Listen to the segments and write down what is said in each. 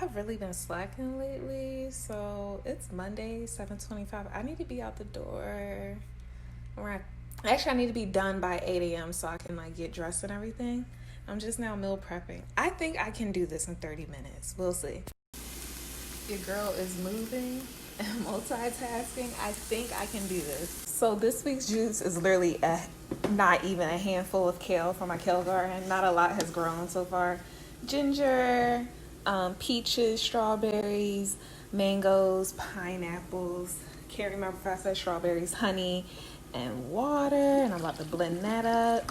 I've really been slacking lately, so it's Monday, 7:25. I need to be out the door. Around, actually, I need to be done by 8 a.m. so I can like get dressed and everything. I'm just now meal prepping. I think I can do this in 30 minutes. We'll see. Your girl is moving and multitasking. I think I can do this. So this week's juice is literally not even a handful of kale from my kale garden. Not a lot has grown so far. Ginger, peaches, strawberries, mangoes, pineapples. Can't remember if I said strawberries, honey, and water. And I'm about to blend that up.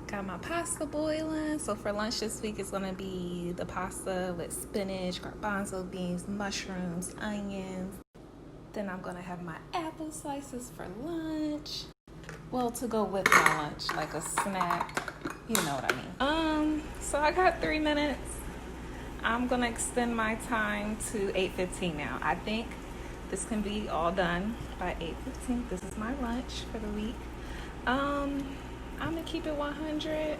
Got my pasta boiling. So for lunch this week, it's gonna be the pasta with spinach, garbanzo beans, mushrooms, onions. Then I'm gonna have my apple slices for lunch. Well, to go with my lunch, like a snack. You know what I mean. So I got 3 minutes. I'm gonna extend my time to 8:15 now. I think this can be all done by 8:15. This is my lunch for the week. I'm gonna keep it 100.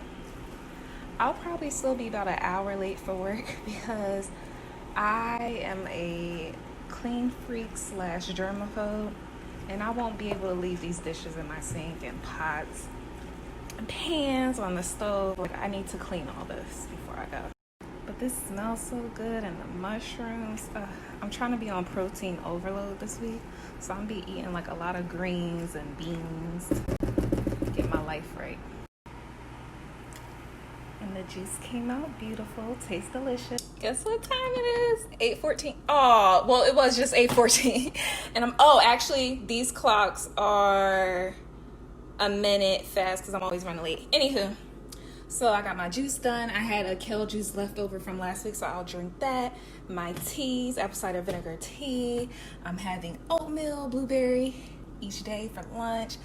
I'll probably still be about an hour late for work because I am a clean freak / germaphobe, and I won't be able to leave these dishes in my sink and pots and pans on the stove. Like, I need to clean all this before I go. But this smells so good, and the mushrooms. I'm trying to be on protein overload this week, so I'm gonna be eating like a lot of greens and beans. Get my life right. And the juice came out beautiful. Tastes delicious. Guess what time it is? 8:14. Oh, well, it was just 8:14. And actually, these clocks are a minute fast because I'm always running late. Anywho, so I got my juice done. I had a kale juice left over from last week, so I'll drink that. My teas, apple cider vinegar tea. I'm having oatmeal, blueberry each day for lunch.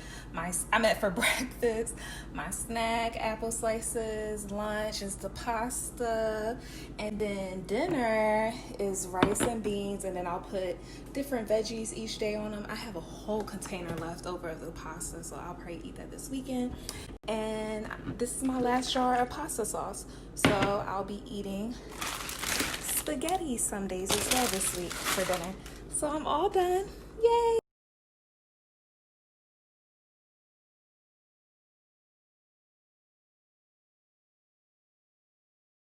For breakfast. My snack, apple slices. Lunch is the pasta. And then dinner is rice and beans. And then I'll put different veggies each day on them. I have a whole container left over of the pasta, so I'll probably eat that this weekend. And this is my last jar of pasta sauce. So I'll be eating spaghetti some days as well this week for dinner. So I'm all done. Yay!